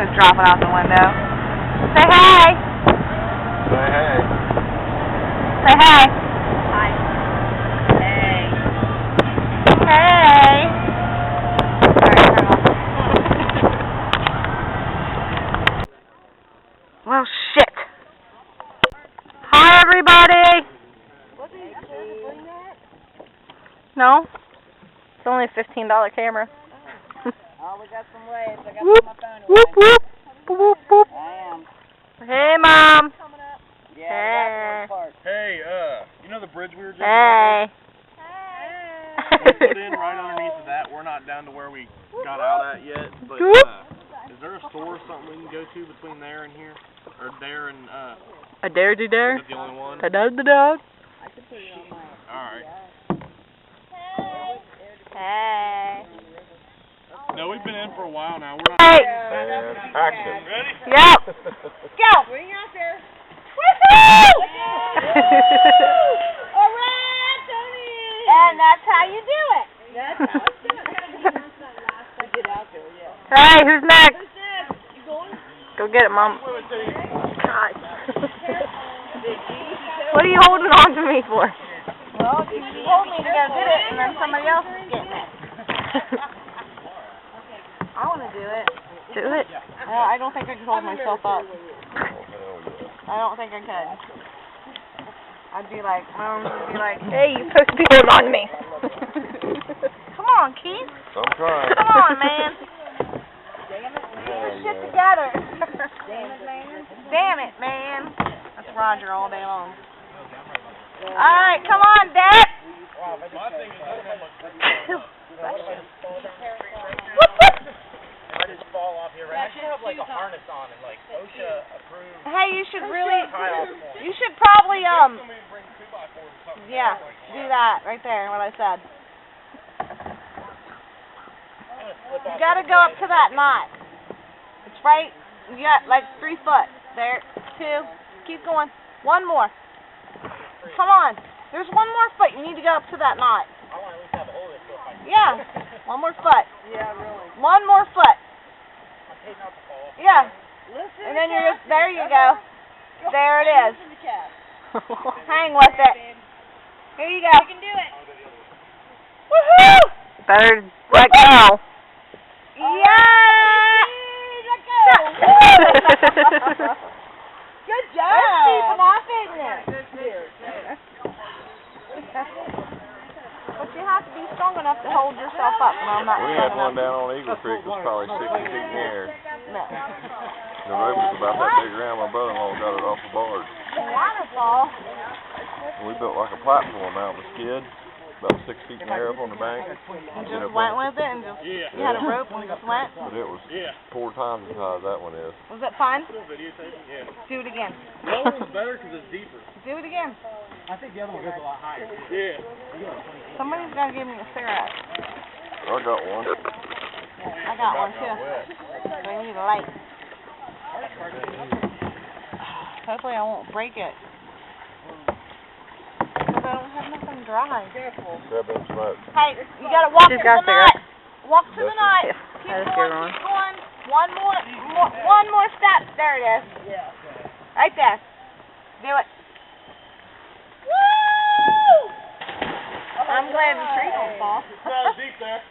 just drop it out the window. Say hey. Say hey. Say hey. Hi. Hey. Hey. Alright, turn off. Well, shit. Hi, everybody. No. It's only a $15 camera. Oh, we got some waves. I got Whoop, my phone away. whoop, whoop, whoop, whoop. I am. Hey, Mom. Yeah, Hey. Hey, you know the bridge we were just Hey. we put in right underneath of that. We're not down to where we got out at yet, but is there a store or something we can go to between there and here? Or there and A dare do dare? is that the only one? Da-da-da-da. Alright. Hey. No, we've been in for a while now. We're not. Hey. And action. Ready? Yep. Go. Bring out there. Woohoo! All right, Tony. And that's how you do it. That's how it's done. Get out there, yeah. Hey, who's next? Who's next? You going? Go get it, Mom. God. What are you holding on to me for? Well, you told me to go get it, and then somebody else is getting it. I want to do it. Do it. I don't think I could hold myself up. I don't think I could. I'd be like, Mom would be like, Hey, you're supposed to be holding on to me. come on, Keith. I'm trying. Come on, man. Damn it, man. Get your shit together. Damn it, man. Damn it, man. That's Roger all day long. All right, come on, Dad. Hey, you should really, you should probably, yeah, do that right there, what I said. You gotta go up to that knot. It's right, you got like 3 foot. There, 2, keep going. 1 more. Come on. There's 1 more foot. You need to go up to that knot. I want to at least have a hold of it so if I can. Yeah. 1 more foot. Yeah, really. 1 more foot. I'm taking out the fall. Yeah. And then you're just, there you go. There it is. Hang with it. Here you go. You can do it. Woohoo! Better let go. Yeah! Let go! Good job! Let's keep laughing there. But you have to be strong enough to hold yourself up. No, I'm not We strong had one enough. down on Eagle Creek that was probably 60 feet in the air. No. The rope was about that big around. My brother-in-law got it off the barge. Waterfall. We built like a platform out of a skid, about 6 feet in the air up on the bank. And just went with it and just, you had a rope and just went? But it was 4 times as high as that one is. Was it fun? Yeah. Do it again. That one's better because it's deeper. Do it again. I think the other one goes a lot higher. Yeah. Somebody's got to give me a cigarette. I got one. I got one too. So I need a light. Hopefully I won't break it. Because I don't have nothing dry. Careful. Grab them smoke. Hey, you got to walk to She's got the knot. Walk to the Yes, knot. Yeah, Keep I just going, gave her one. keep going. One more step. There it is. Right there. Do it. Woo! I'm glad the tree won't fall. That was deep there.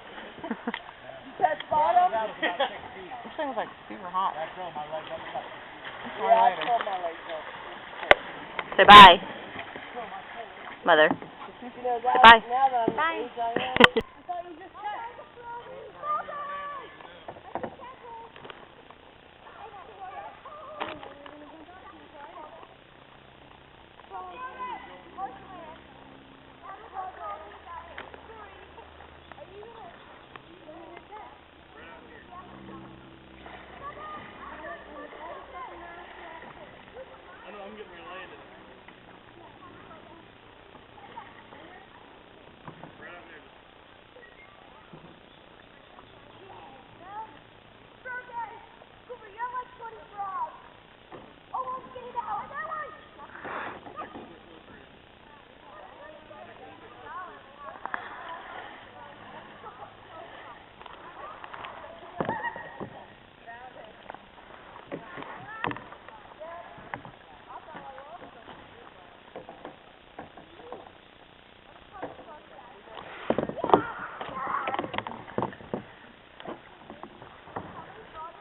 Touch bottom. This thing's like super hot. Say bye. Mother. Say bye. Bye.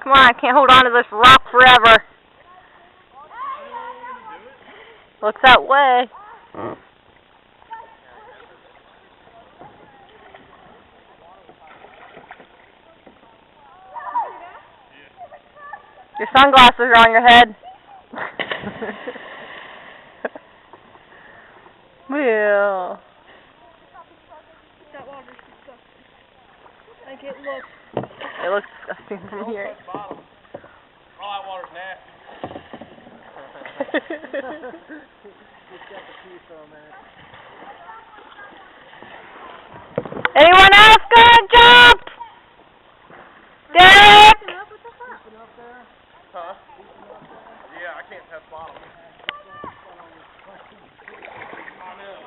Come on, I can't hold on to this rock forever. Looks that way. Your sunglasses are on your head. Well. That water's disgusting. Like it looks. It looks disgusting from here. All that water's nasty. Anyone else gonna jump? Derek! Huh? Yeah, I can't test bottom. I know.